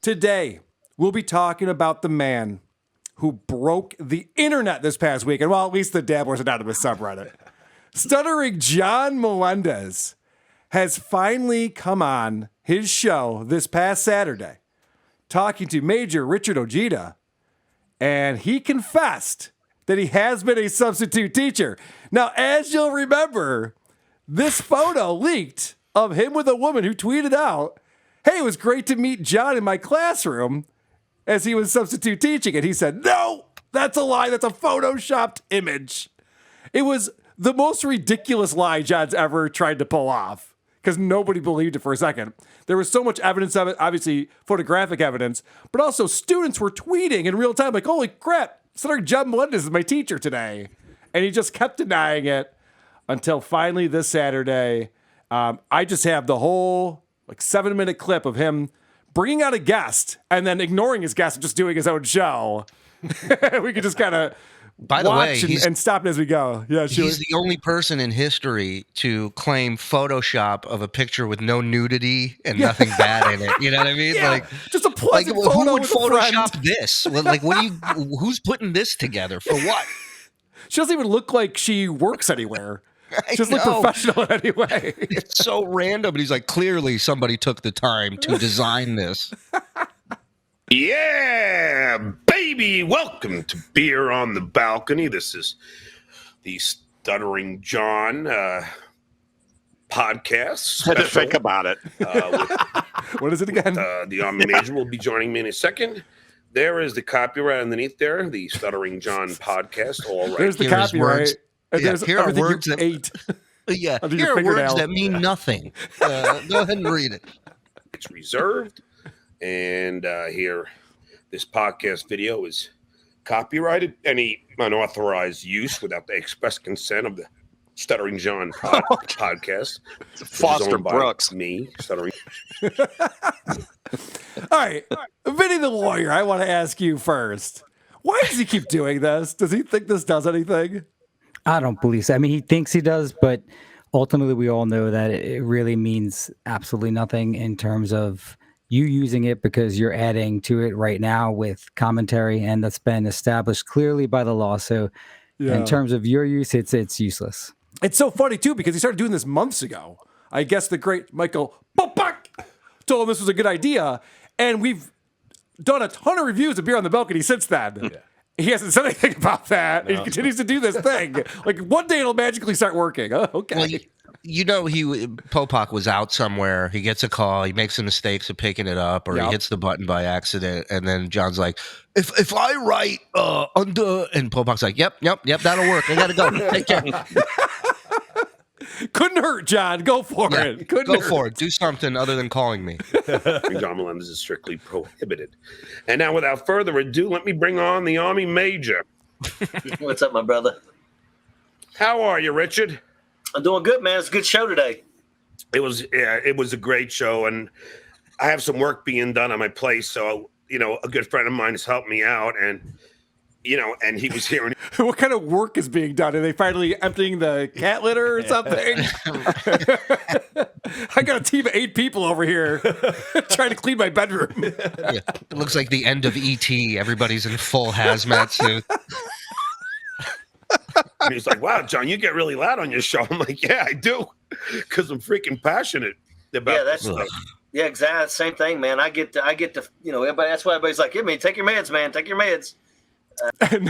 Today, we'll be talking about the man who broke the internet this past weekend. Well, at least the dabblers anonymous subreddit. Stuttering John Melendez has finally come on his show this past Saturday, talking to Major Richard Ojeda, and he confessed that he has been a substitute teacher. Now, as you'll remember, this photo leaked of him with a woman who tweeted out, "Hey, it was great to meet John in my classroom," as he was substitute teaching. And he said, "No, that's a lie. That's a photoshopped image." It was the most ridiculous lie John's ever tried to pull off because nobody believed it for a second. There was so much evidence of it, obviously photographic evidence, but also students were tweeting in real time like, "Holy crap, Stuttering John Melendez is my teacher today." And he just kept denying it until finally this Saturday. I just have the whole 7-minute clip of him bringing out a guest and then ignoring his guest and just doing his own show. We could just kind of watch and stop it as we go. Yeah, Shuli. He's the only person in history to claim Photoshop of a picture with no nudity and nothing bad in it. You know what I mean? Yeah, just a pleasant photo. Who would with Photoshop this? Who's putting this together for what? She doesn't even look like she works anywhere. She doesn't look professional in any way. It's so random. But he's like, clearly somebody took the time to design this. Yeah, baby. Welcome to Beer on the Balcony. This is the Stuttering John podcast. Had to think about it. What is it again? The Army Major will be joining me in a second. There is the copyright underneath there, the Stuttering John podcast. All right. There's the copyright. There's here are words that ate. Yeah, here are words that mean nothing. Go ahead and read it. It's reserved. And here, this podcast video is copyrighted. Any unauthorized use without the express consent of the Stuttering John podcast. Foster Brooks. Me, Stuttering. All right. Vinny the lawyer, I want to ask you first. Why does he keep doing this? Does he think this does anything? I don't believe so. I mean, he thinks he does, but ultimately we all know that it really means absolutely nothing in terms of you using it because you're adding to it right now with commentary, and that's been established clearly by the law. So in terms of your use, it's useless. It's so funny, too, because he started doing this months ago. I guess the great Michael Popak told him this was a good idea, and we've done a ton of reviews of Beer on the Balcony since then. Yeah. He hasn't said anything about that. No. He continues to do this thing. Like, one day it'll magically start working. Oh, okay. Well, Popak was out somewhere. He gets a call. He makes the mistakes of picking it up, or he hits the button by accident. And then John's like, if I write under, and Popak's like, yep, that'll work. I gotta go. Take care. Couldn't hurt, John. Go for it. Go for it. Do something other than calling me. John Melendez is strictly prohibited. And now, without further ado, let me bring on the Army Major. What's up, my brother? How are you, Richard? I'm doing good, man. It's a good show today. It was a great show, and I have some work being done on my place. So, a good friend of mine has helped me out, and he was here. And what kind of work is being done? Are they finally emptying the cat litter or something? I got a team of 8 people over here trying to clean my bedroom. Yeah. It looks like the end of E.T. Everybody's in full hazmat suit. And he's like, "Wow, John, you get really loud on your show." I'm like, "Yeah, I do, because I'm freaking passionate about this stuff." Yeah, exactly. Same thing, man. I get to, everybody. That's why everybody's like, "Yeah, man, take your meds, man. Take your meds."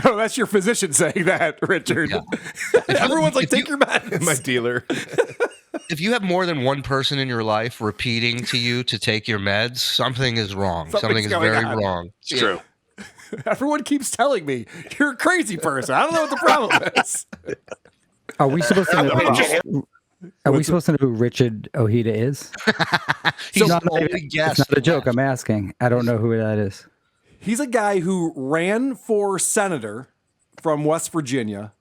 No, that's your physician saying that, Richard. Yeah. Everyone's like, "Take your meds." My dealer. If you have more than one person in your life repeating to you to take your meds, something is wrong. Something is very wrong. It's true. Everyone keeps telling me you're a crazy person. I don't know what the problem is. Are we supposed to know? Are we supposed to know who Richard Ojeda is? He's it's not a joke. I'm asking. I don't know who that is. He's a guy who ran for senator from West Virginia,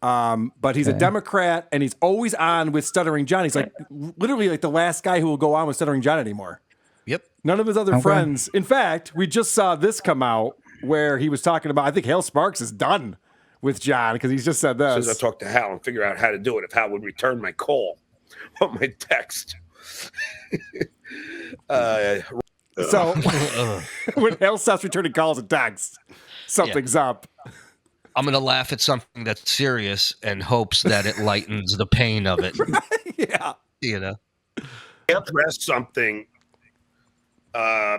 but he's a Democrat, and he's always on with Stuttering John. He's like literally like the last guy who will go on with Stuttering John anymore. Yep. None of his other friends. In fact, we just saw this come out where he was talking about, I think Hal Sparks is done with John because he's just said this. As I talked to Hal and figure out how to do it, if Hal would return my call or my text. So when Hale stops returning calls and texts, something's up. I'm going to laugh at something that's serious and hopes that it lightens the pain of it. Yeah. You know? Address something, All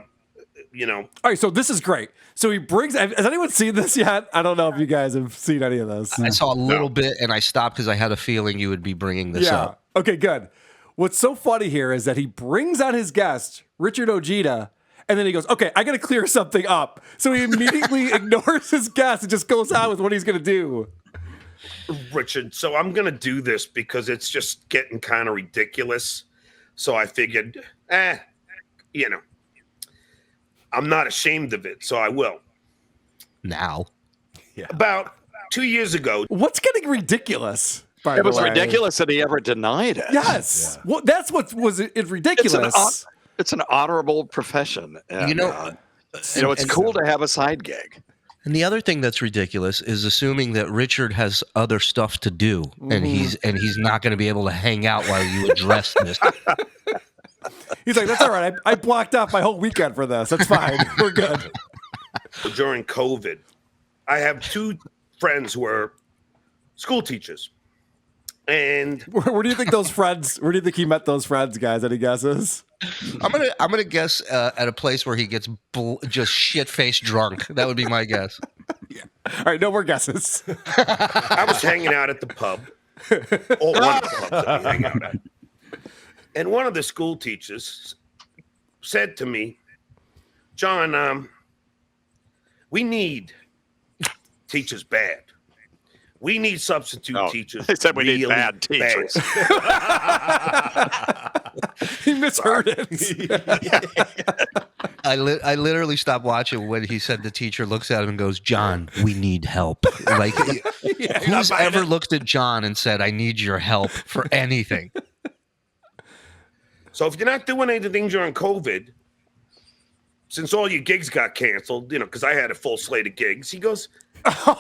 right, so this is great. So he brings. Has anyone seen this yet? I don't know if you guys have seen any of this. I saw a little bit and I stopped because I had a feeling you would be bringing this up. Okay, good. What's so funny here is that he brings on his guest, Richard Ojeda, and then he goes, okay, I got to clear something up. So he immediately ignores his guest and just goes on with what he's going to do. Richard, so I'm going to do this because it's just getting kind of ridiculous. So I figured, I'm not ashamed of it, so I will. Now. Yeah. About 2 years ago. What's getting ridiculous? It was ridiculous that he ever denied it. Yes. Yeah. Well, that's what was ridiculous. It's an honorable profession. And, it's cool to have a side gig. And the other thing that's ridiculous is assuming that Richard has other stuff to do, and he's not going to be able to hang out while you address this. He's like, that's all right. I blocked off my whole weekend for this. That's fine. We're good. During COVID, I have two friends who are school teachers. And where do you think those friends? Where do you think he met those friends, guys? Any guesses? I'm gonna guess at a place where he gets just shit faced drunk. That would be my guess. Yeah. All right, no more guesses. I was hanging out at the pub, or one of the pubs that we hang out at, and one of the school teachers said to me, "John, we need teachers bad. We need substitute teachers." They said we need bad teachers. He misheard it. I literally stopped watching when he said the teacher looks at him and goes, "John, we need help." Like, who's ever looked at John and said, "I need your help for anything"? So if you're not doing anything during COVID, since all your gigs got canceled, because I had a full slate of gigs, he goes,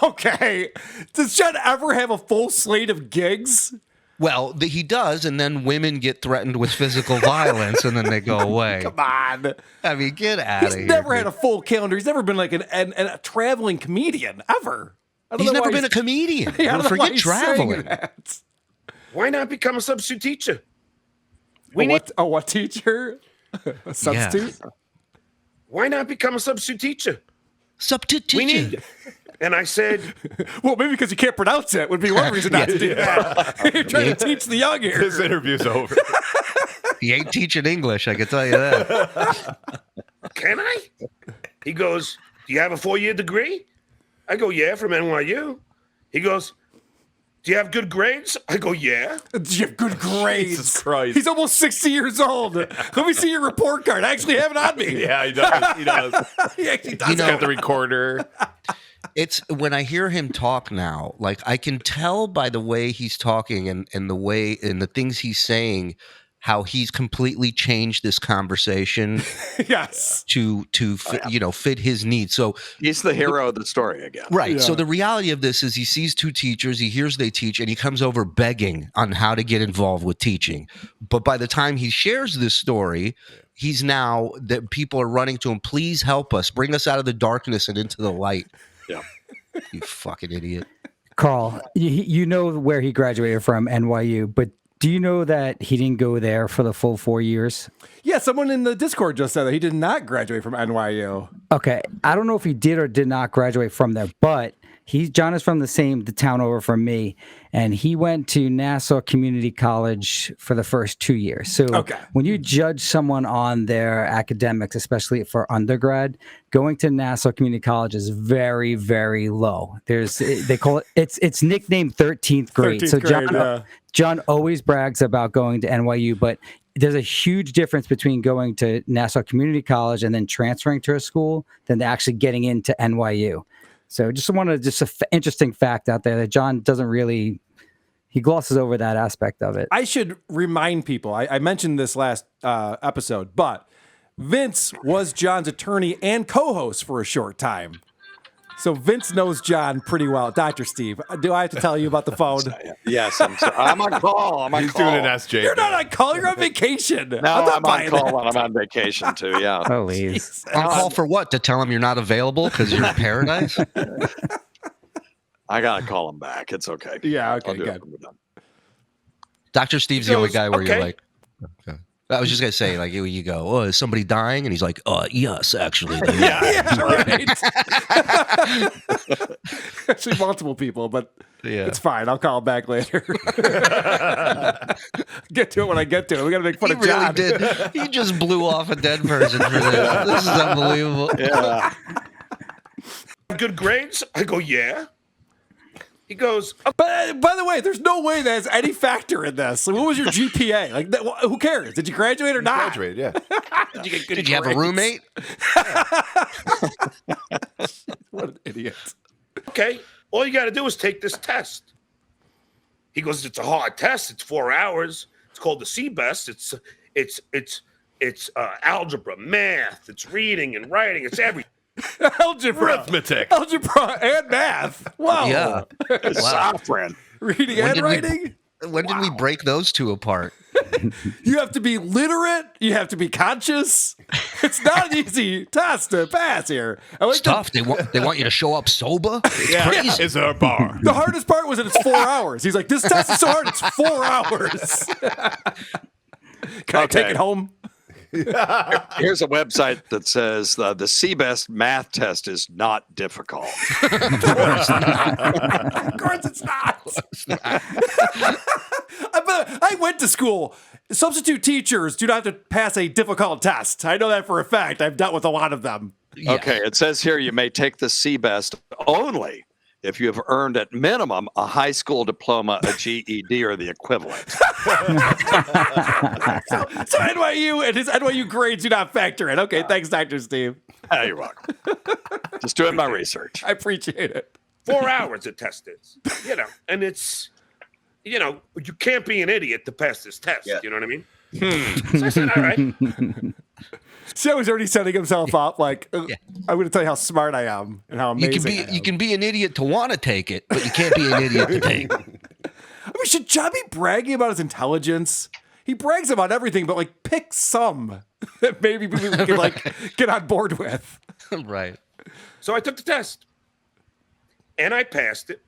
okay. Does John ever have a full slate of gigs? Well, he does, and then women get threatened with physical violence, and then they go away. Come on. I mean, get out of here. He's never had a full calendar. He's never been like a traveling comedian, ever. He's never been a comedian. Forget traveling. Why not become a substitute teacher? What teacher? A substitute? Yeah. Why not become a substitute teacher? Substitute teacher. We need. And I said, well, maybe because you can't pronounce it would be one reason not to do that. You're trying to teach the young here. This interview's over. He ain't teaching English, I can tell you that. Can I? He goes, do you have a 4-year degree? I go, yeah, from NYU. He goes, do you have good grades? I go, yeah. Do you have good grades? Jesus Christ. He's almost 60 years old. Let me see your report card. I actually have it on me. Yeah, he does. He does. He actually does. He's got the recorder. It's when I hear him talk now, like I can tell by the way he's talking and the way and the things he's saying, how he's completely changed this conversation. Yes. To fit his needs. So he's the hero of the story again. Right. Yeah. So the reality of this is he sees two teachers, he hears they teach, and he comes over begging on how to get involved with teaching. But by the time he shares this story, he's now that people are running to him, please help us, bring us out of the darkness and into the light. Yeah. You fucking idiot. Carl, you know where he graduated from, NYU, but do you know that he didn't go there for the full 4 years? Yeah, someone in the Discord just said that he did not graduate from NYU. Okay, I don't know if he did or did not graduate from there, but John is from the town over from me, and he went to Nassau Community College for the first 2 years. So when you judge someone on their academics, especially for undergrad, going to Nassau Community College is very, very low. They call it's nicknamed 13th grade. 13th grade, John always brags about going to NYU, but there's a huge difference between going to Nassau Community College and then transferring to a school than actually getting into NYU. So just an interesting fact out there that John doesn't really, he glosses over that aspect of it. I should remind people, I mentioned this last episode, but Vince was John's attorney and co-host for a short time. So Vince knows John pretty well. Dr. Steve, do I have to tell you about the phone? Yes, I'm on call. He's doing an SJ. You're not on call. You're on vacation. No, not I'm on call that. when I'm on vacation too. Yeah. Please. On call for what? To tell him you're not available because you're in paradise? I gotta call him back. It's okay. Yeah, I'll okay, do it good. when we're done. Dr. Steve's the only guy where you're okay. like, okay. I was just going to say, like, you go, oh, is somebody dying? And he's like, yes, actually. Yeah, right. Actually, multiple people, but it's fine. I'll call back later. Get to it when I get to it. We got to make fun He of really John. did. He just blew off a dead person for this. This is unbelievable. Yeah. Good grades? I go, yeah. He goes, But by the way, there's no way that has any factor in this. Like, what was your GPA? Like, who cares? Did you graduate or not? Graduate, yeah. Did you get good Did you have a grades? roommate? What an idiot. okay, all you got to do is take this test. He goes, it's a hard test. It's 4 hours. It's called the CBEST. It's algebra, math. It's reading and writing. It's everything. Algebra and math. Wow. Yeah. Wow. Friend. Reading When and did we- writing. When did we break those two apart? You have to be literate. You have to be conscious. It's not an easy test to pass here. I like Stuff. They want you to show up sober? It's crazy. Is there a bar? The hardest part was that it's 4 hours. He's like, this test is so hard, it's 4 hours. Can I take it home? Here's a website that says the CBEST math test is not difficult. Of course it's not. I went to school. Substitute teachers do not have to pass a difficult test. I know that for a fact. I've dealt with a lot of them. Yeah. Okay, it says here you may take the CBEST only if you have earned at minimum a high school diploma, a GED, or the equivalent. So NYU and his NYU grades do not factor in. Okay, thanks, Dr. Steve. You're welcome. Just doing my research. I appreciate it. 4 hours the test is, and it's, you can't be an idiot to pass this test. Yeah. You know what I mean? So I said, all right. See how he's already setting himself up. Like, I'm going to tell you how smart I am and how amazing I am. You can be an idiot to want to take it, but you can't be an idiot to take it. I mean, should John be bragging about his intelligence? He brags about everything, but like pick some that maybe we can like get on board with. Right. So I took the test, and I passed it.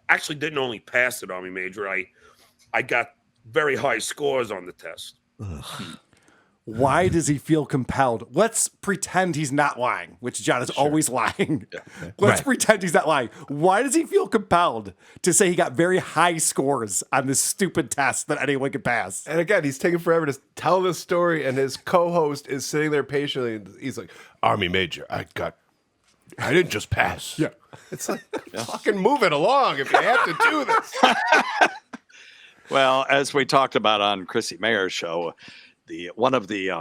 Actually, didn't only pass it, Army Major. I got very high scores on the test. Why does he feel compelled? Let's pretend he's not lying, which John is always lying. Let's pretend he's not lying. Why does he feel compelled to say he got very high scores on this stupid test that anyone could pass? And again, he's taking forever to tell this story, and his co-host is sitting there patiently. And he's like, Army Major, I didn't just pass. Yeah. It's like, fucking move it along if you have to do this. Well, as we talked about on Chrissy Mayer's show, one of the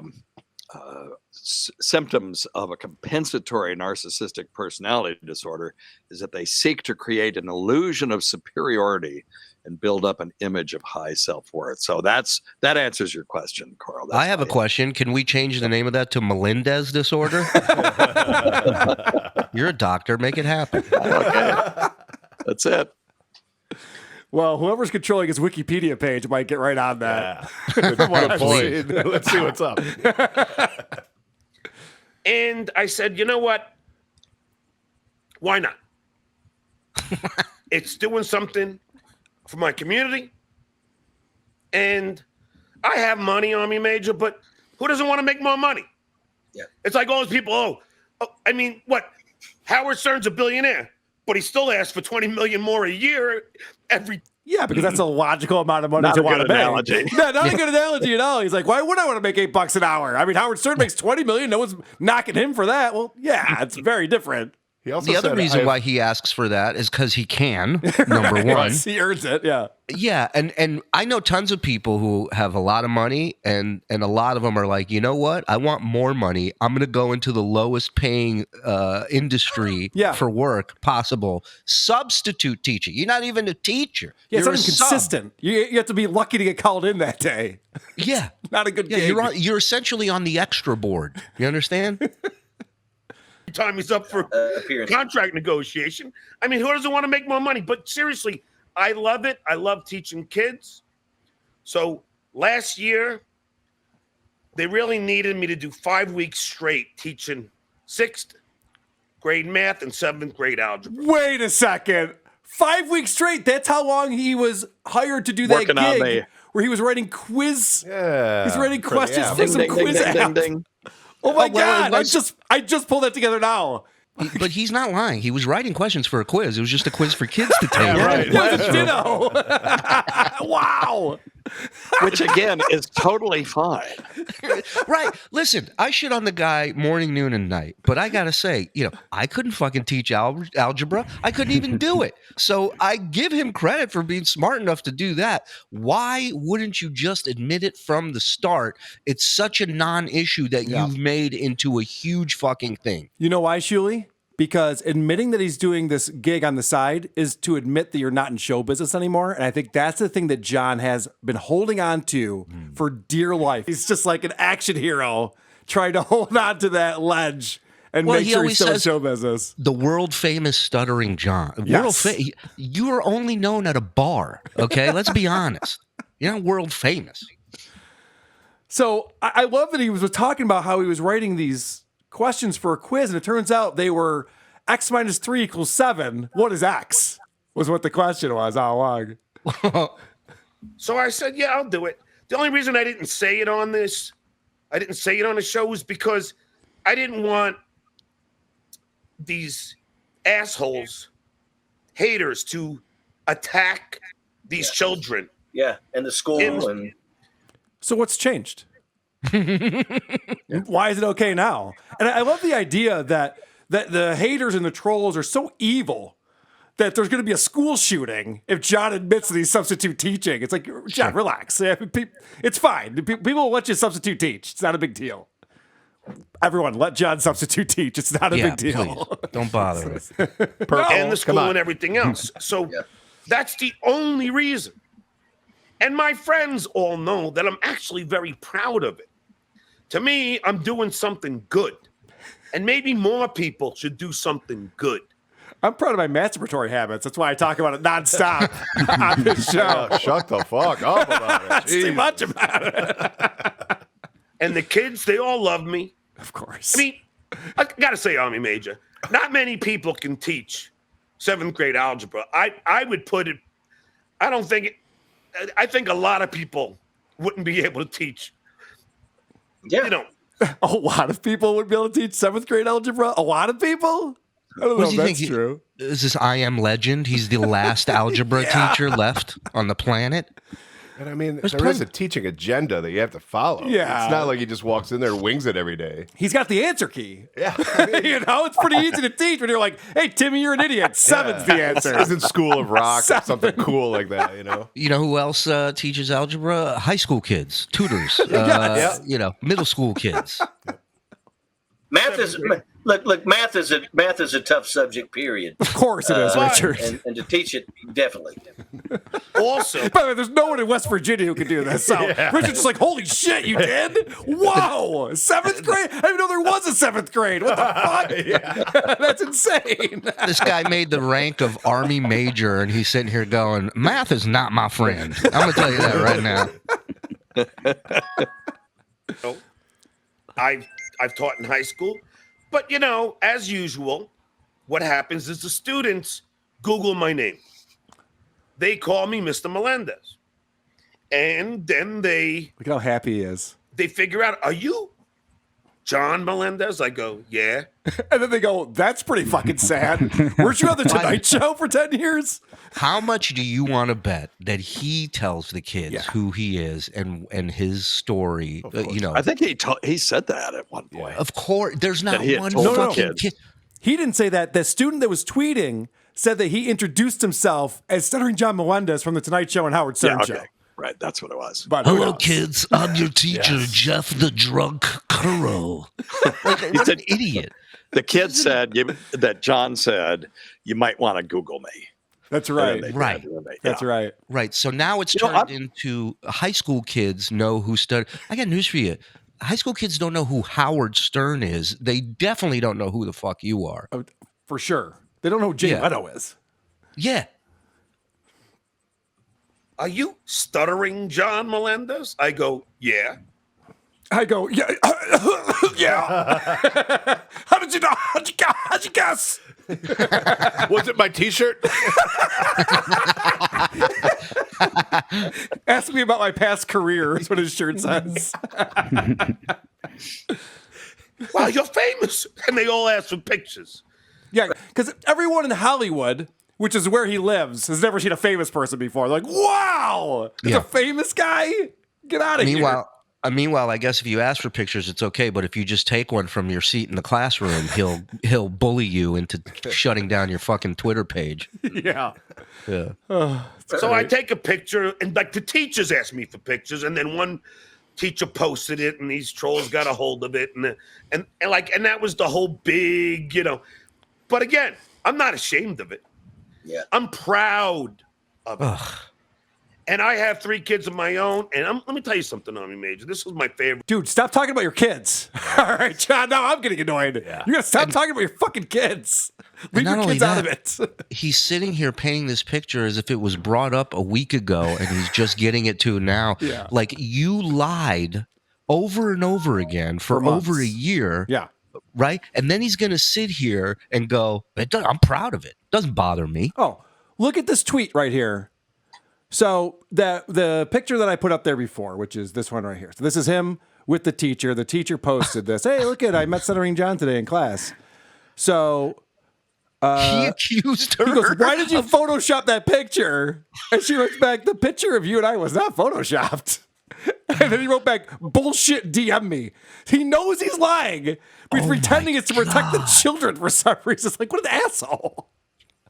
symptoms of a compensatory narcissistic personality disorder is that they seek to create an illusion of superiority and build up an image of high self-worth. So that answers your question, Carl. I have a question. Can we change the name of that to Melendez disorder? You're a doctor. Make it happen. Okay. That's it. Well, whoever's controlling his Wikipedia page might get right on that. Good point. Let's see what's up. And I said, you know what? Why not? It's doing something for my community. And I have money, Army Major, but who doesn't want to make more money? Yeah. It's like all those people, I mean, what? Howard Stern's a billionaire, but he still asks for $20 million more a year every. Yeah, because that's a logical amount of money Not to a want good to make. analogy. No, not a good analogy at all. He's like, why would I want to make $8 an hour? I mean, Howard Stern makes $20 million. No one's knocking him for that. Well, yeah, it's very different. He also The other said, reason why he asks for that is because he can, number one. He earns it, yeah. Yeah, and I know tons of people who have a lot of money, and a lot of them are like, you know what? I want more money. I'm going to go into the lowest paying industry for work possible. Substitute teaching. You're not even a teacher. Yeah, it's You're not a even sub. consistent. You have to be lucky to get called in that day. Yeah. Not a good Yeah, gig. you're essentially on the extra board. You understand? time he's up for appearance. contract negotiation. I mean, who doesn't want to make more money? But seriously, I love it. I love teaching kids. So last year, they really needed me to do 5 weeks straight teaching 6th grade math and 7th grade algebra. Wait a second. 5 weeks straight. That's how long he was hired to do that Working on gig where he was writing quiz. Yeah. He's writing questions for Ding, some ding, quiz ding, ding, app. ding, ding. Oh my Oh, well, God. I just pulled that together now. But he's not lying. He was writing questions for a quiz. It was just a quiz for kids to take. Yeah, right. It was a ditto. Wow. Which again is totally fine. Right. Listen, I shit on the guy morning, noon, and night. But I got to say, I couldn't fucking teach algebra. I couldn't even do it. So I give him credit for being smart enough to do that. Why wouldn't you just admit it from the start? It's such a non-issue that you've made into a huge fucking thing. You know why, Shuli? Because admitting that he's doing this gig on the side is to admit that you're not in show business anymore. And I think that's the thing that John has been holding on to for dear life. He's just like an action hero trying to hold on to that ledge and make sure he's still in show business. The world famous Stuttering John. Yes. You are only known at a bar, okay? Let's be honest. You're not world famous. So I love that he was talking about how he was writing these questions for a quiz, and it turns out they were x minus 3 equals 7. What is x? Was what the question was all along. So I said, yeah, I'll do it. The only reason I didn't say it on the show was because I didn't want these assholes, haters, to attack these children. Yeah, and the school. And So what's changed? Why is it okay now? And I love the idea that the haters and the trolls are so evil that there's going to be a school shooting if John admits that he's substitute teaching. It's like, John, relax. It's fine. People will let you substitute teach. It's not a big deal. Everyone, let John substitute teach. It's not a big deal. Please. Don't bother with And the school and everything else. So that's the only reason. And my friends all know that I'm actually very proud of it. To me, I'm doing something good. And maybe more people should do something good. I'm proud of my masturbatory habits. That's why I talk about it nonstop on this show. Shut the fuck up about it. That's too Jesus. much about it. And the kids, they all love me. Of course. I mean, I got to say, Army Major, not many people can teach 7th grade algebra. I would put it, I think a lot of people wouldn't be able to teach. yeah, A lot of people would be able to teach 7th grade algebra. A lot of people? I don't know if that's true. Is this I Am Legend? He's the last algebra teacher left on the planet. And I mean, there is a teaching agenda that you have to follow. Yeah. It's not like he just walks in there and wings it every day. He's got the answer key. Yeah. It's pretty easy to teach when you're like, hey, Timmy, you're an idiot. 7's the answer. Isn't School of Rock or something cool like that, You know who else teaches algebra? High school kids, tutors, middle school kids. math is look. Math is a tough subject. Period. Of course it is, Richard. And to teach it, definitely. Also, By the way, there's no one in West Virginia who can do this. So Richard's just like, holy shit, you did? Whoa, 7th grade? I didn't even know there was a 7th grade. What the fuck? That's insane. This guy made the rank of Army Major, and he's sitting here going, math is not my friend. I'm going to tell you that right now. I've taught in high school, but as usual, what happens is the students Google my name. They call me Mr. Melendez, and then they Look at how happy he is. figure out, are you John Melendez? I go, yeah. And then they go, that's pretty fucking sad. Weren't you on the Tonight Show for 10 years? How much do you want to bet that he tells the kids who he is and his story? I think he said that at one point. Of course, there's not That he had one told fucking kids. kid. He didn't say that. The student that was tweeting said that he introduced himself as Stuttering John Melendez from the Tonight Show and Howard Stern Show. Right, that's what it was. But who Hello, knows? kids. I'm your teacher, Jeff the Drunk Curro. What an idiot. The kid said that John said, you might want to Google me. That's right. Right. That's right. Right. So now it's turned into high school kids know who stutter. I got news for you. high school kids don't know who Howard Stern is. They definitely don't know who the fuck you are. For sure. They don't know who Jay Yeah. Leno is. Yeah. Are you Stuttering John Melendez? I go, yeah. I go, yeah. Yeah. How did you know? How'd you guess? Was it my T-shirt? Ask me about my past career is what his shirt says. Wow, you're famous. And they all ask for pictures. Yeah, because everyone in Hollywood, which is where he lives, has never seen a famous person before. They're like, wow, it's Yeah. a famous guy? Get out of here. Meanwhile, I guess if you ask for pictures, it's okay. But if you just take one from your seat in the classroom, he'll bully you into shutting down your fucking Twitter page. Yeah. Yeah. So I take a picture, and like the teachers ask me for pictures, and then one teacher posted it, and these trolls got a hold of it, and that was the whole big, But again, I'm not ashamed of it. Yeah. I'm proud of it. And I have 3 kids of my own, and let me tell you something, Army Major. This was my favorite. Dude, stop talking about your kids. All right, John, now I'm getting annoyed. Yeah. You gotta stop talking about your fucking kids. Leave not your only kids out of that, it. He's sitting here painting this picture as if it was brought up a week ago and he's just getting it to now. Yeah. Like you lied over and over again for months. over a year. Yeah. Right? And then he's going to sit here and go, I'm proud of it. Doesn't bother me. Oh, look at this tweet right here. So the picture that I put up there before, which is this one right here. So this is him with the teacher. The teacher posted this. Hey, look at I met Stuttering John today in class. So He accused her. he goes, why did you Photoshop that picture? And she writes back, the picture of you and I was not Photoshopped. And then he wrote back, bullshit, DM me. He knows he's lying, but he's pretending it's to protect the children for some reason. It's like, what an asshole.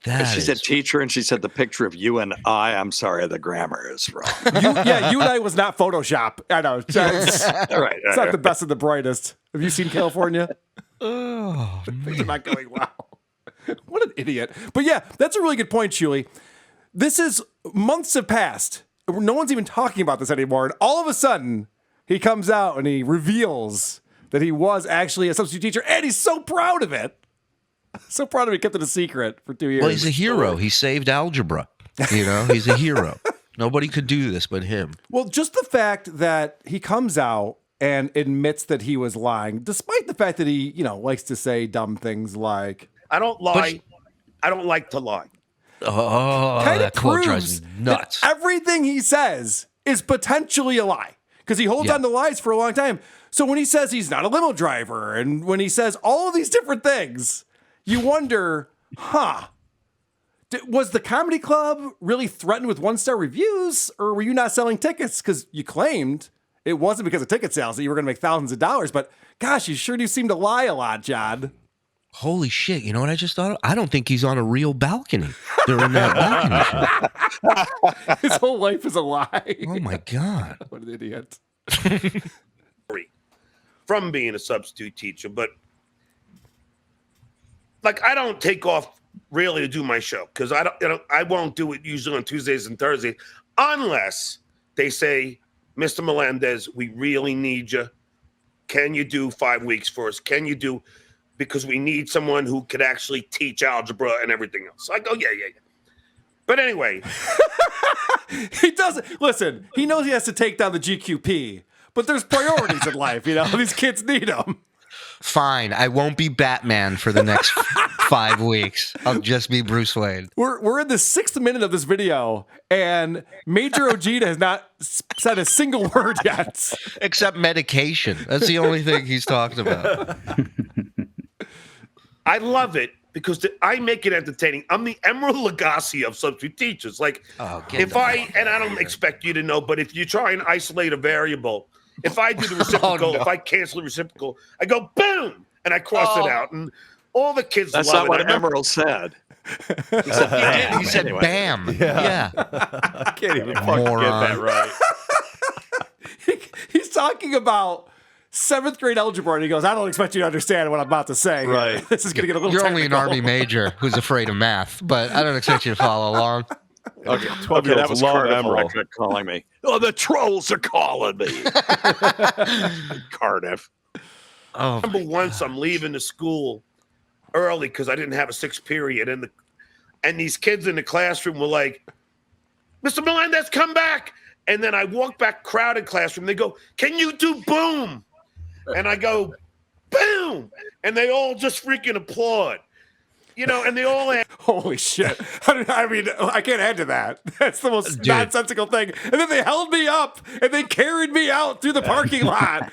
She's a teacher, and she said the picture of you and I'm sorry, the grammar is wrong. You and I was not Photoshop. I know. It's Right. not the best and the brightest. Have you seen California? Oh, Things are not going well. What an idiot. But yeah, that's a really good point, Shuli. This is months have passed. No one's even talking about this anymore. And all of a sudden, he comes out and he reveals that he was actually a substitute teacher, and he's so proud of it. So proud of it. He kept it a secret for 2 years. well, he's a hero. He saved algebra. He's a hero. Nobody could do this but him. Well, just the fact that he comes out and admits that he was lying, despite the fact that he, likes to say dumb things like, I don't lie. I don't like to lie. Oh, kind of that quote proves drives me nuts. that everything he says is potentially a lie because he holds Yeah. on to lies for a long time. So when he says he's not a limo driver and when he says all of these different things, you wonder, was the comedy club really threatened with 1-star reviews, or were you not selling tickets? Because you claimed it wasn't because of ticket sales that you were going to make thousands of dollars. But gosh, you sure do seem to lie a lot, John. Holy shit. You know what I just thought of? I don't think he's on a real balcony during that balcony show. His whole life is a lie. Oh, my God. What an idiot. From being a substitute teacher, but I don't take off really to do my show because I won't do it usually on Tuesdays and Thursdays unless they say, Mr. Melendez, we really need you. Can you do 5 weeks for us? Can you do, because we need someone who could actually teach algebra and everything else. I go, yeah. But anyway, He doesn't listen. He knows he has to take down the GQP, but there's priorities in life. These kids need them. Fine. I won't be Batman for the next 5 weeks. I'll just be Bruce Wayne. We're in the 6th minute of this video, and Major Ojeda has not said a single word yet. Except medication. That's the only thing he's talked about. I love it because I make it entertaining. I'm the Emerald Lagasse of substitute teachers. And I don't expect you to know, but if you try and isolate a variable, if I do the reciprocal, if I cancel the reciprocal, I go boom, and I cross it out, and all the kids That's love not it. what Emerald said. He said bam. Yeah. I can't even fucking Moron. get that right. He's talking about 7th grade algebra, and he goes, I don't expect you to understand what I'm about to say. Right. This is going to get a little You're only an technical. Army major who's afraid of math, but I don't expect you to follow along. Okay, 12-year-olds that was love Cardiff Emerald. Electric calling me. Oh, the trolls are calling me. Cardiff. Oh, remember once I'm leaving the school early because I didn't have a sixth period, and these kids in the classroom were like, "Mr. Melendez, come back!" And then I walk back, crowded classroom. They go, "Can you do boom?" And I go, "Boom!" And they all just freaking applaud. And they all Holy shit. I mean, I can't add to that. That's the most Dude. nonsensical thing. And then they held me up and they carried me out through the parking lot.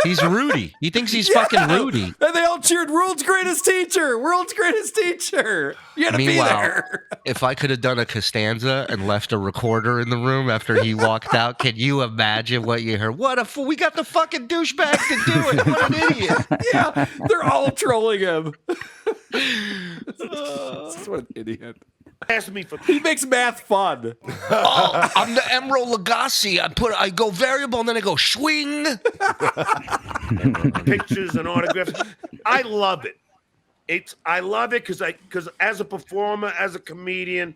he's Rudy. He thinks he's fucking Rudy. And they all cheered, "World's greatest teacher! World's greatest teacher!" You had to be Meanwhile, there. if I could have done a Costanza and left a recorder in the room after he walked out, can you imagine what you heard? What a fool. We got the fucking douchebag to do it. What an idiot. Yeah, they're all trolling him. What an idiot. asked me for He makes math fun. Oh, I'm the Emerald Lagasse. I go variable and then I go swing. pictures and autographs. I love it. I love it because as a performer, as a comedian,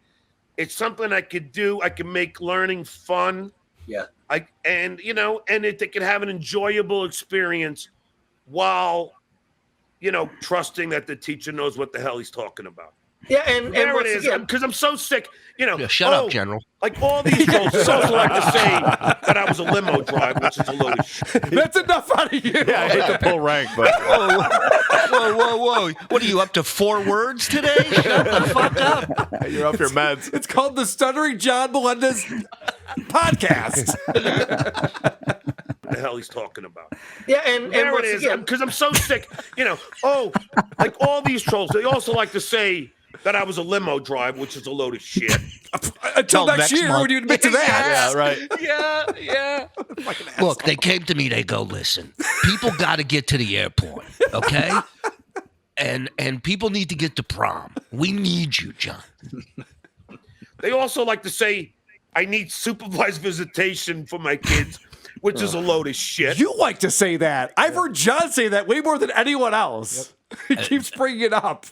it's something I could do. I can make learning fun. Yeah. And they can have an enjoyable experience while, trusting that the teacher knows what the hell he's talking about. Yeah, and There it once is. again, Because I'm so sick. Yeah, shut up, General. Like all these trolls also like to say that I was a limo driver, which is a load of shit. That's enough out of you. Yeah, I hate to pull rank, but Whoa. What are you up to 4 words today? Shut the fuck up. you're off your meds. It's called the Stuttering John Melendez podcast. What the hell he's talking about. yeah, and There it once is. again, Because I'm so sick. Like all these trolls, they also like to say that I was a limo driver, which is a load of shit. Until Till next next year month. when you admit to that. Yeah, right. Yeah. Look, they came to me. They go, "Listen, people got to get to the airport, okay? And people need to get to prom. We need you, John." They also like to say I need supervised visitation for my kids, which is a load of shit. You like to say that. I've heard John say that way more than anyone else. He keeps bringing it up.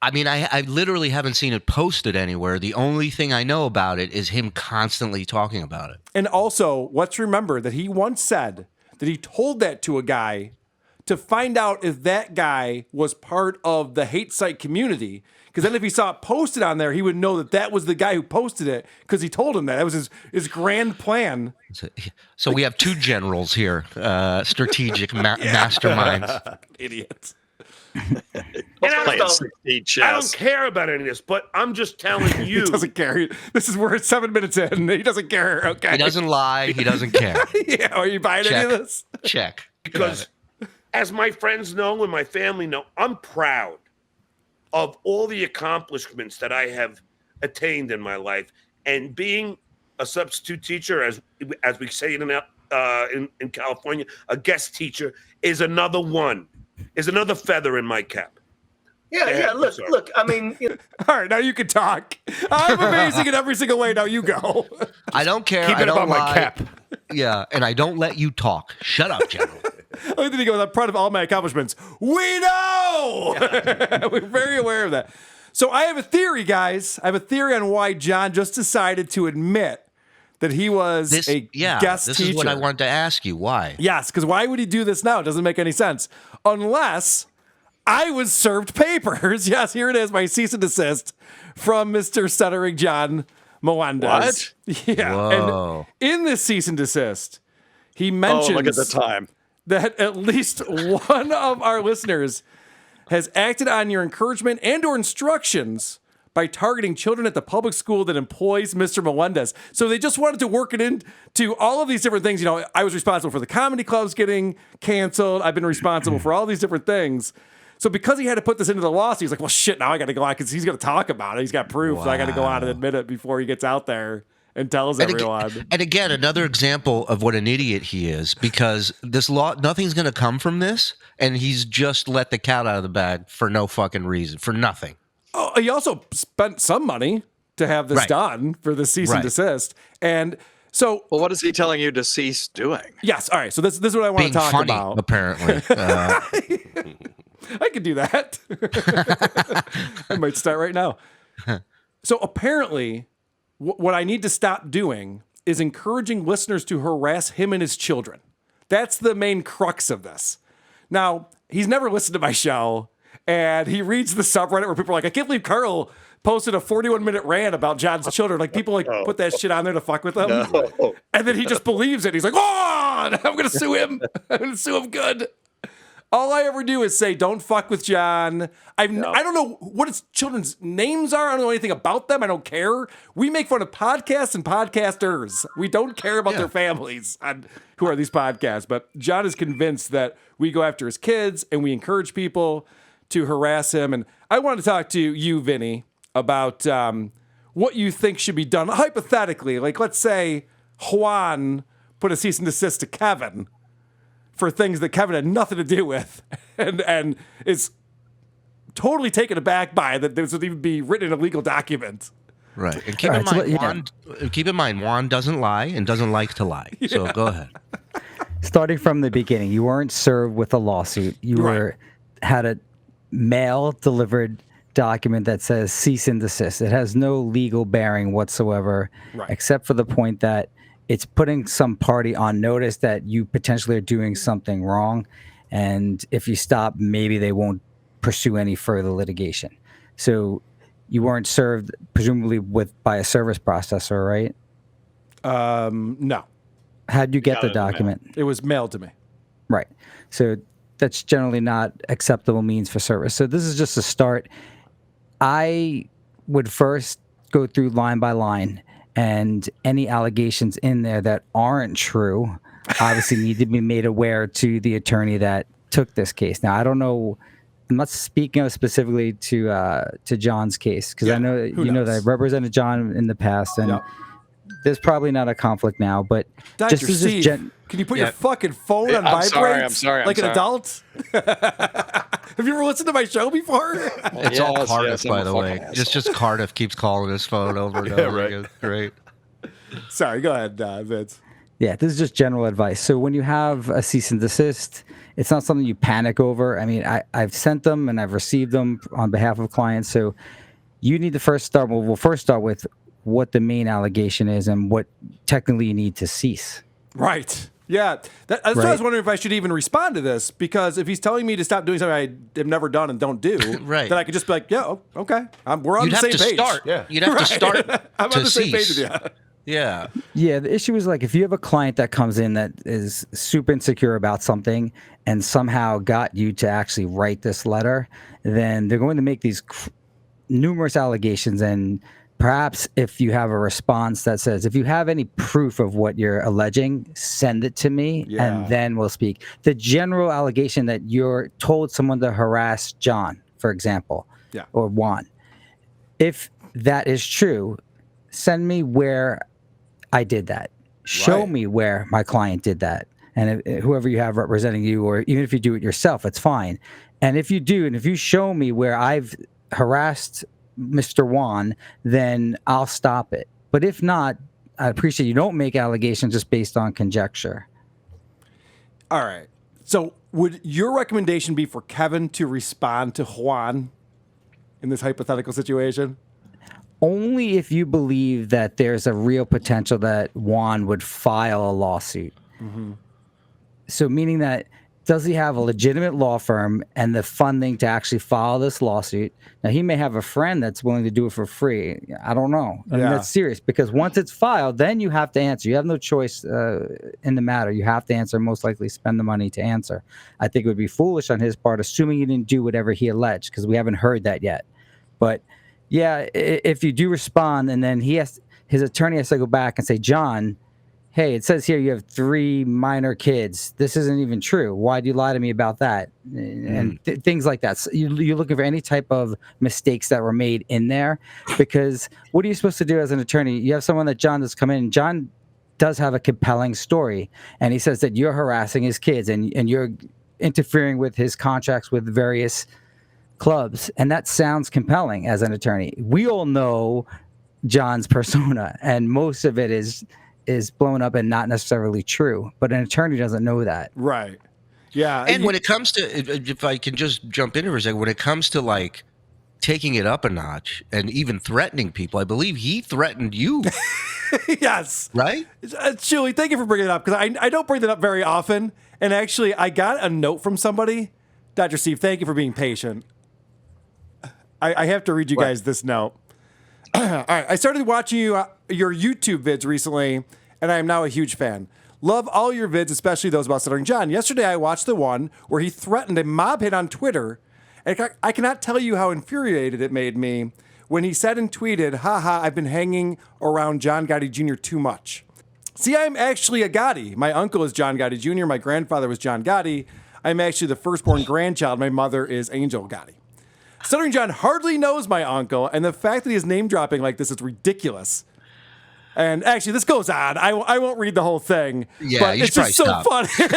I mean, I literally haven't seen it posted anywhere. The only thing I know about it is him constantly talking about it. And also, let's remember that he once said that he told that to a guy to find out if that guy was part of the hate site community. Because then if he saw it posted on there, he would know that that was the guy who posted it because he told him that. That was his grand plan. So we have 2 generals here, strategic masterminds. Idiots. And Playing 16 I don't chess. care about any of this, but I'm just telling He you. doesn't care. This is we're 7 minutes in. He doesn't care. Okay. He doesn't lie. He doesn't care. Yeah. Are you buying any of Check. this? Check. Because as my friends know and my family know, I'm proud of all the accomplishments that I have attained in my life. And being a substitute teacher, as we say in California, a guest teacher is another feather in my cap. yeah. Look. I mean, All right. Now you can talk. I'm amazing in every single way. Now you go. I don't care. Keep I it don't above my lie. cap. Yeah, and I don't let you talk. Shut up, General. And then he goes, "I'm proud of all my accomplishments." We know. We're very aware of that. So I have a theory, guys. I have a theory on why John just decided to admit that he was a guest this teacher. is what I wanted to ask you. Why? Yes, because why would he do this now? It doesn't make any sense. Unless I was served papers. Yes, here it is, my cease and desist from Mr. Stuttering John Melendez. What? Yeah. Whoa. And in this cease and desist, he Oh, mentions look at the time. that at least one of our listeners has acted on your encouragement and or instructions by targeting children at the public school that employs Mr. Melendez. So they just wanted to work it into all of these different things. I was responsible for the comedy clubs getting canceled. I've been responsible for all these different things. So because he had to put this into the lawsuit, he's like, well, shit, now I got to go out because he's going to talk about it. He's got proof. So I got to go out and admit it before he gets out there and tells everyone. And again, another example of what an idiot he is, because this law, nothing's going to come from this, and he's just let the cat out of the bag for no fucking reason, for nothing. Oh, he also spent some money to have this done for the cease and desist. And so, Well, what is he telling you to cease doing? yes, all right. So this is what I want Being to talk funny, about. apparently. I could do that. I might start right now. So apparently, what I need to stop doing is encouraging listeners to harass him and his children. That's the main crux of this. Now, he's never listened to my show, and he reads the subreddit where people are like, I can't believe Carl posted a 41-minute rant about John's children. Like, people put that shit on there to fuck with him. No. And then he just believes it. He's like, oh, I'm going to sue him. I'm going to sue him good. All I ever do is say, don't fuck with John. I don't know what his children's names are. I don't know anything about them. I don't care. We make fun of podcasts and podcasters. We don't care about their families on who are these podcasts. But John is convinced that we go after his kids and we encourage people to harass him. And I want to talk to you, Vinny, about what you think should be done. Hypothetically, like let's say Juan put a cease and desist to Kevin for things that Kevin had nothing to do with, and is totally taken aback by that this would even be written in a legal document. Right. And keep in mind, Juan doesn't lie and doesn't like to lie. So go ahead. Starting from the beginning, you weren't served with a lawsuit. You had a mail delivered document that says cease and desist. It has no legal bearing whatsoever, except for the point that it's putting some party on notice that you potentially are doing something wrong. And if you stop, maybe they won't pursue any further litigation. So you weren't served, presumably, by a service processor, right? No. How'd you get the document? It was mailed to me. Right. So that's generally not acceptable means for service. So this is just a start. I would first go through line by line, and any allegations in there that aren't true obviously need to be made aware to the attorney that took this case. Now, I don't know, I'm not speaking of specifically to John's case, because I know you know that I've represented John in the past, and there's probably not a conflict now, but Dr. just as Steve, can you put your fucking phone on vibrate? I'm sorry. Like an adult? Have you ever listened to my show before? It's all Cardiff, by the way. Just Cardiff keeps calling his phone over and over again. Great. Sorry, go ahead, Vince. Yeah, this is just general advice. So when you have a cease and desist, it's not something you panic over. I mean, I've sent them and I've received them on behalf of clients. So you need to first start. We'll first start with what the main allegation is and what technically you need to cease. Right. Yeah. That's why I was wondering if I should even respond to this, because if he's telling me to stop doing something I have never done and don't do, then I could just be like, okay. We're on the same page. You'd have to start. I'm on the same page with you. Yeah. Yeah. The issue is, like, if you have a client that comes in that is super insecure about something and somehow got you to actually write this letter, then they're going to make these numerous allegations. And perhaps if you have a response that says, if you have any proof of what you're alleging, send it to me and then we'll speak. The general allegation that you're told someone to harass John, for example, or Juan, if that is true, send me where I did that. Show me where my client did that. And whoever you have representing you, or even if you do it yourself, it's fine. And if you do, and if you show me where I've harassed Mr. Juan, then I'll stop it. But if not, I appreciate you don't make allegations just based on conjecture. All right. So would your recommendation be for Kevin to respond to Juan in this hypothetical situation? Only if you believe that there's a real potential that Juan would file a lawsuit. Mm-hmm. So meaning that, does he have a legitimate law firm and the funding to actually file this lawsuit? Now, he may have a friend that's willing to do it for free. I don't know. I mean, that's serious, because once it's filed, then you have to answer. You have no choice in the matter. You have to answer, most likely spend the money to answer. I think it would be foolish on his part, assuming he didn't do whatever he alleged, because we haven't heard that yet. But yeah, if you do respond, and then his attorney has to go back and say, John, hey, it says here you have 3 minor kids. This isn't even true. Why do you lie to me about that? And things like that. So you're looking for any type of mistakes that were made in there, because what are you supposed to do as an attorney? You have someone that John does come in. John does have a compelling story, and he says that you're harassing his kids and you're interfering with his contracts with various clubs, and that sounds compelling as an attorney. We all know John's persona, and most of it is blown up and not necessarily true, but an attorney doesn't know that. Right. Yeah. And when it comes to, if I can just jump in for a second, when it comes to like taking it up a notch and even threatening people. I believe he threatened you, Yes. right? Shuli, thank you for bringing it up, because I don't bring that up very often. And actually, I got a note from somebody. Dr. Steve, thank you for being patient. I have to read you guys this note. All right. I started watching your YouTube vids recently, and I am now a huge fan. Love all your vids, especially those about Stuttering John. Yesterday, I watched the one where he threatened a mob hit on Twitter, and I cannot tell you how infuriated it made me when he said and tweeted, haha, I've been hanging around John Gotti Jr. too much. See, I'm actually a Gotti. My uncle is John Gotti Jr., my grandfather was John Gotti. I'm actually the firstborn grandchild. My mother is Angel Gotti. Stuttering John hardly knows my uncle, and the fact that he is name dropping like this is ridiculous. And actually, this goes on. I won't read the whole thing. Yeah, but you it's should just so probably funny.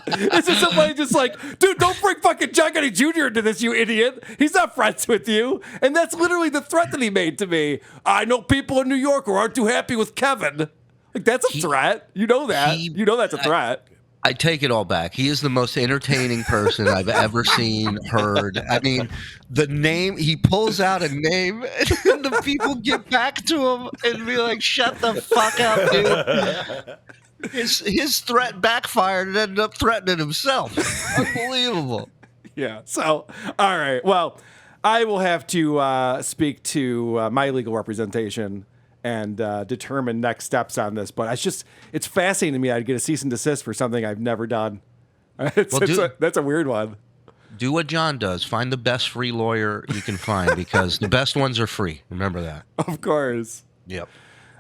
It's just so funny. Just like, dude, don't bring fucking John Gotti Jr. into this, you idiot. He's not friends with you. And that's literally the threat that he made to me. I know people in New York who aren't too happy with Kevin. Like, that's a threat. You know that. You know that's a threat. I take it all back. He is the most entertaining person I've ever seen, heard. I mean, the name, he pulls out a name and the people get back to him and be like, shut the fuck up, dude. His threat backfired and ended up threatening himself. Unbelievable. Yeah. So, all right. Well, I will have to speak to my legal representation and determine next steps on this. But it's fascinating to me. I'd get a cease and desist for something I've never done. That's a weird one. Do what John does. Find the best free lawyer you can find, because the best ones are free. Remember that. Of course. Yep.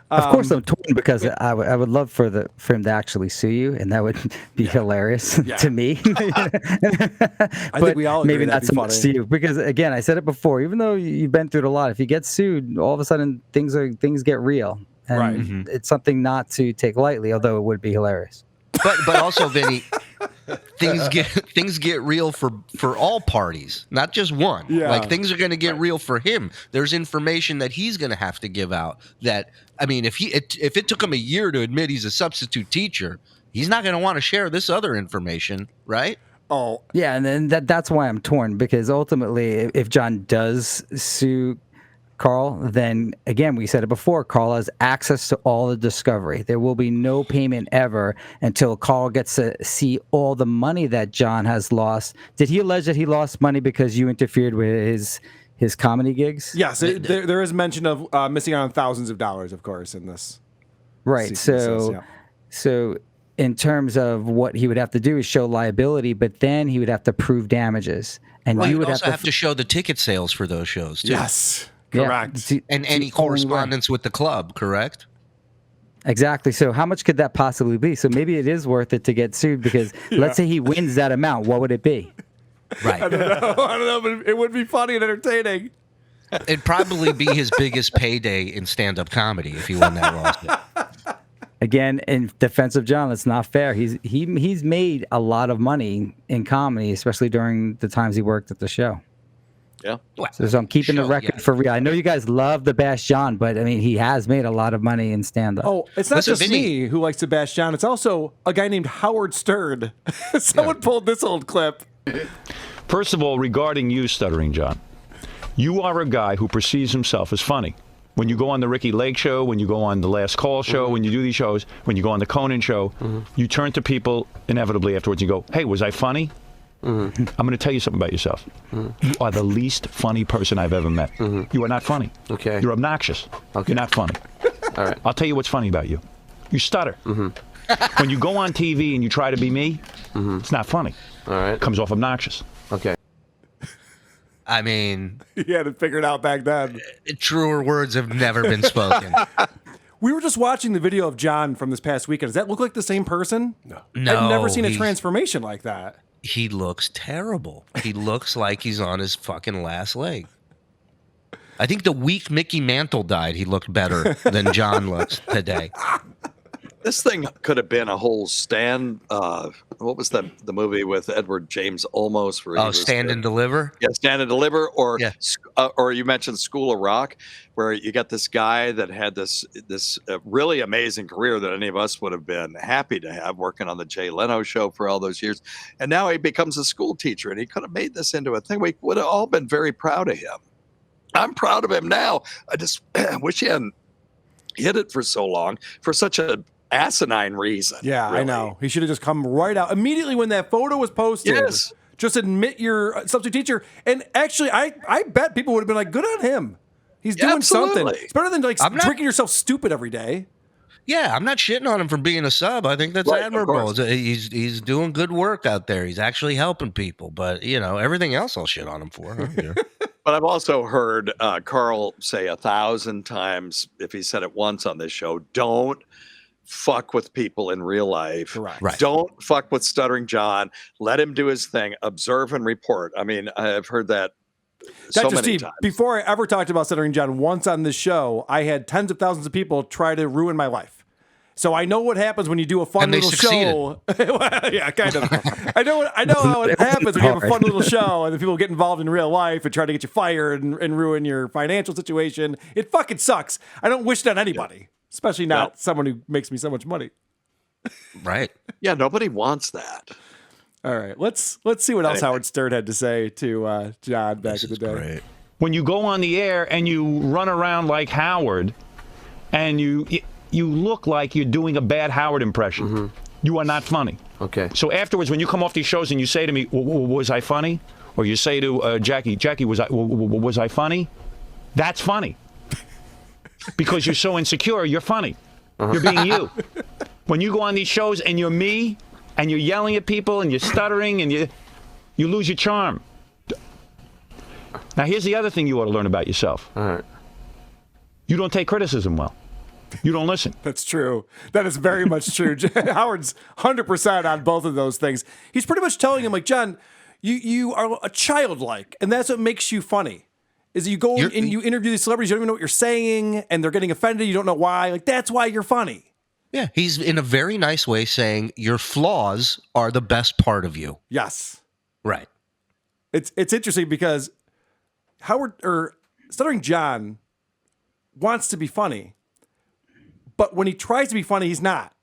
Of course, I'm torn because I would love for him to actually sue you, and that would be hilarious to me. I think we all agree maybe that'd not be so much funny. to you, because again, I said it before. Even though you've been through it a lot, if you get sued, all of a sudden things get real, and Right. it's something not to take lightly. Although it would be hilarious. But also, Vinny, things get real for all parties, not just one. Yeah. Like, things are going to get real for him. There's information that he's going to have to give out. That, I mean, if it took him a year to admit he's a substitute teacher, he's not going to want to share this other information, right? Oh, Yeah, and then that's why I'm torn, because ultimately, if John does sue Carl, then again, we said it before, Carl has access to all the discovery. There will be no payment ever until Carl gets to see all the money that John has lost. Did he allege that he lost money because you interfered with his comedy gigs? yes. There is mention of missing out on thousands of dollars, of course, in this. Right. cease and desist, yeah. So in terms of what he would have to do is show liability, but then he would have to prove damages. And Well, you you would also have to show the ticket sales for those shows, too. Yes. Yeah, Correct. it's- And it's any the only way. correspondence with the club, correct? Exactly. So how much could that possibly be? So maybe it is worth it to get sued, because let's say he wins that amount. What would it be? Right. I don't know, but it would be funny and entertaining. It'd probably be his biggest payday in stand-up comedy if he won that lawsuit. Again, in defense of John, it's not fair. He's made a lot of money in comedy, especially during the times he worked at the show. Yeah. So I'm keeping the record for real. I know you guys love to bash John, but I mean, he has made a lot of money in stand-up. Oh, it's not Listen, just Vinny. me who likes to bash John. It's also a guy named Howard Stern. Someone pulled this old clip. First of all, regarding you, Stuttering John, you are a guy who perceives himself as funny. When you go on the Ricky Lake show, when you go on the Last Call show, when you do these shows, when you go on the Conan show, you turn to people inevitably afterwards and you go, hey, was I funny? I'm going to tell you something about yourself. You are the least funny person I've ever met. You are not funny. Okay. You're obnoxious. Okay. You're not funny. All right. I'll tell you what's funny about you. You stutter. When you go on TV and you try to be me, it's not funny. All right. It comes off obnoxious. Okay. I mean, He had it figured out back then. truer words have never been spoken. We were just watching the video of John from this past weekend. Does that look like the same person? No, I've never seen a he's- transformation like that. He looks terrible. He looks like he's on his fucking last leg. I think the week Mickey Mantle died, he looked better than John looks today. This thing could have been a whole stand. What was the movie with Edward James Olmos? Where he was Stand and Deliver. Yeah, Stand and Deliver, or Yeah. Or you mentioned School of Rock, where you got this guy that had this really amazing career that any of us would have been happy to have, working on the Jay Leno show for all those years, and now he becomes a school teacher, and he could have made this into a thing. We would have all been very proud of him. I'm proud of him now. I just wish he hadn't hid it for so long for such a asinine reason. Yeah, really. I know. He should have just come right out immediately when that photo was posted. Yes. Just admit you're a substitute teacher. And actually, I bet people would have been like, good on him. He's doing something. Absolutely. It's better than like drinking yourself stupid every day. Yeah, I'm not shitting on him for being a sub. I think that's Right, of admirable. course. He's doing good work out there. He's actually helping people. But everything else I'll shit on him for. I don't care. But I've also heard Carl say 1,000 times, if he said it once on this show, don't fuck with people in real life. Correct. Right. Don't fuck with Stuttering John. Let him do his thing. Observe and report. I mean, I've heard that so Dr. many Steve, times. before I ever talked about Stuttering John once on this show, I had tens of thousands of people try to ruin my life. So I know what happens when you do a fun And they little succeeded. show. Well, yeah, kind of. I know how it happens when you have a fun little show and then people get involved in real life and try to get you fired and ruin your financial situation. It fucking sucks. I don't wish that on anybody, especially not someone who makes me so much money. Right. Yeah, nobody wants that. All right, let's see what else Howard Stern had to say to John back in the day. Great. When you go on the air and you run around like Howard, and you look like you're doing a bad Howard impression, you are not funny. Okay. So afterwards, when you come off these shows and you say to me, "Was I funny?" or you say to Jackie, "Was I funny?" That's funny. Because you're so insecure, you're funny. You're being you. When you go on these shows and you're me, and you're yelling at people and you're stuttering and you lose your charm. Now here's the other thing you ought to learn about yourself. All right. You don't take criticism well. You don't listen. That's true. That is very much true. Howard's 100% on both of those things. He's pretty much telling him, like, John, you are a childlike, and that's what makes you funny. Is you go and you interview these celebrities, you don't even know what you're saying, and they're getting offended, you don't know why. Like, that's why you're funny. Yeah, he's in a very nice way saying your flaws are the best part of you. Yes. Right. It's interesting because Stuttering John wants to be funny, but when he tries to be funny, he's not.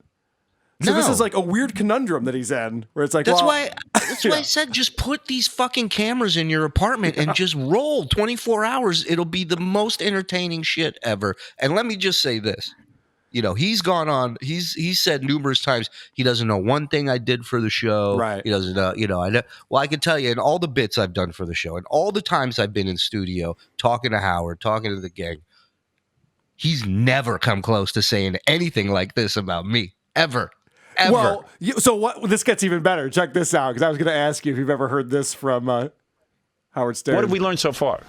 So this is like a weird conundrum that he's in, where it's like, That's why I said just put these fucking cameras in your apartment and just roll 24 hours. It'll be the most entertaining shit ever. And let me just say this. He's gone on. He's said numerous times he doesn't know one thing I did for the show. Right. He doesn't know. I know. Well, I can tell you, in all the bits I've done for the show, and all the times I've been in studio talking to Howard, talking to the gang, he's never come close to saying anything like this about me ever. Well, so what? This gets even better. Check this out, because I was going to ask you if you've ever heard this from Howard Stern. What have we learned so far?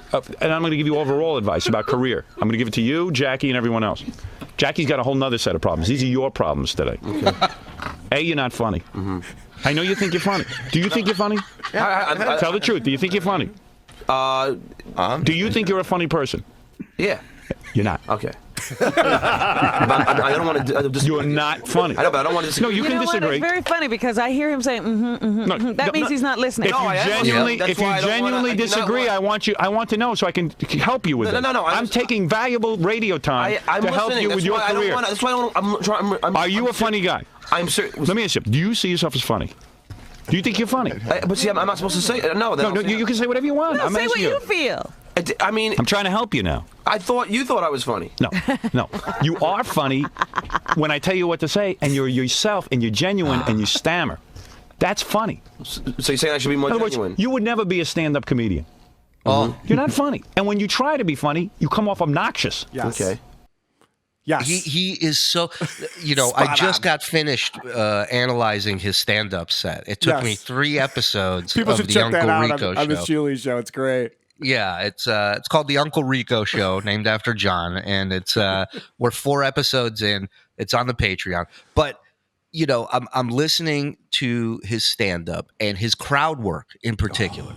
And I'm going to give you overall advice about career. I'm going to give it to you, Jackie, and everyone else. Jackie's got a whole nother set of problems. These are your problems today. Okay. A, you're not funny. Mm-hmm. I know you think you're funny. Do you think you're funny? Yeah. Tell the truth. Do you think you're funny? Do you think you're a funny person? Yeah. You're not. Okay. But I don't want to disagree. You're not funny. I know, but I don't want to disagree. No, you can know disagree. What? It's very funny because I hear him saying, that means he's not listening. If you genuinely disagree, I want to know so I can help you with it. No. I'm taking valuable radio time to help you with your career. That's why Are you a funny guy? I'm serious. Let me ask you. Do you see yourself as funny? Do you think you're funny? But see, I'm not supposed to say no. No, you can say whatever you want. No, I'm say what asking you feel. I mean, I'm trying to help you now. You thought I was funny. No. You are funny when I tell you what to say, and you're yourself, and you're genuine, and you stammer. That's funny. So you're saying I should be more genuine? You would never be a stand-up comedian. You're not funny. And when you try to be funny, you come off obnoxious. Yes. Okay. Yes. He is so, I just got finished analyzing his stand-up set. It took me 3 episodes People of should the check Uncle that out Rico on the show. Shuli show. It's great. Yeah, it's called the Uncle Rico Show, named after John, and it's we're 4 episodes in. It's on the Patreon, but I'm listening to his stand-up and his crowd work in particular,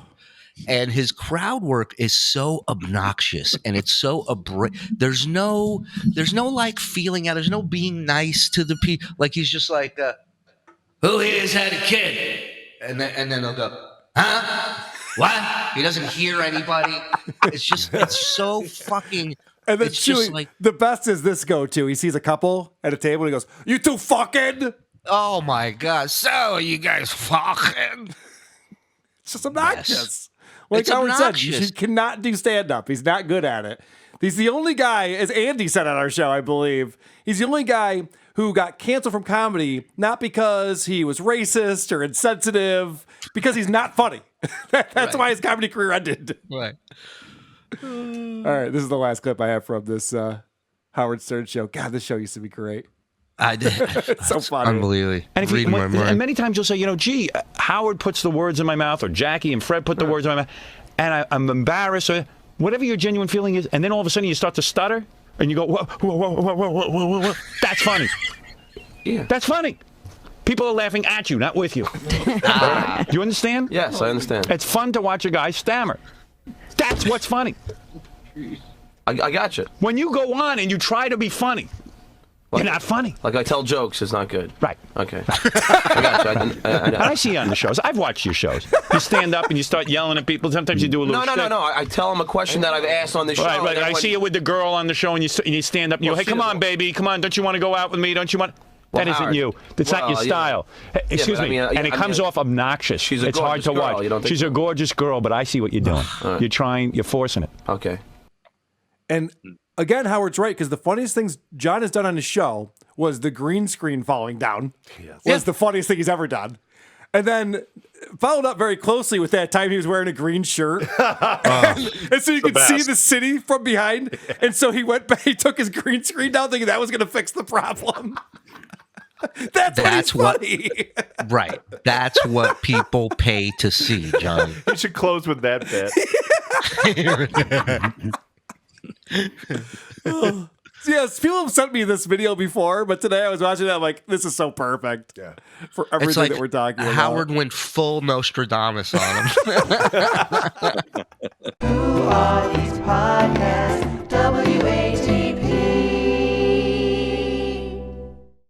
And his crowd work is so obnoxious, and it's so there's no like feeling out. There's no being nice to the people. Like he's just like, who here's had a kid? And then they'll go, huh? What? He doesn't hear anybody. It's so fucking. And then it's just Shuli, like, the best is this go-to. He sees a couple at a table and he goes, "You two fucking." oh my God. So are you guys fucking? It's just obnoxious. Yes. Like It's Howard said, obnoxious. he cannot do stand-up. He's not good at it. He's the only guy, as Andy said on our show, I believe, he's the only guy who got canceled from comedy, not because he was racist or insensitive, because he's not funny. That's why his comedy career ended. Right. All right, this is the last clip I have from this Howard Stern show. God, this show used to be great. I did. It's so funny. Unbelievable. And, and many times you'll say, gee, Howard puts the words in my mouth, or Jackie and Fred put the words in my mouth, and I'm embarrassed, or whatever your genuine feeling is, and then all of a sudden you start to stutter, and you go, whoa, whoa, whoa, whoa, whoa, whoa, whoa, whoa. That's funny. Yeah. That's funny. People are laughing at you, not with you. Do you understand? Yes, I understand. It's fun to watch a guy stammer. That's what's funny. I got you. When you go on and you try to be funny, you're not funny. Like I tell jokes, it's not good. Right. Okay. I got you. And I see you on the shows. I've watched your shows. You stand up and you start yelling at people. Sometimes you do a little No. I tell them a question that I've asked on the show. Right. I see you with the girl on the show, and you stand up and you go, hey, come on, baby. Come on. Don't you want to go out with me? Don't you want... That isn't Howard, you. That's not your style. Hey, excuse me. And it comes off obnoxious. It's hard to watch. She's a gorgeous girl, but I see what you're doing. Right. You're forcing it. Okay. And again, Howard's right, because the funniest things John has done on his show was the green screen falling down. Was the funniest thing he's ever done. And then followed up very closely with that time he was wearing a green shirt. And so you could see the city from behind. And so he went back, he took his green screen down thinking that was going to fix the problem. That's funny. Right. That's what people pay to see, John. You should close with that bit. Yes, people have sent me this video before, but today I was watching it. I'm like, this is so perfect for everything that we're talking about. Howard went full Nostradamus on him. Who are these podcasts?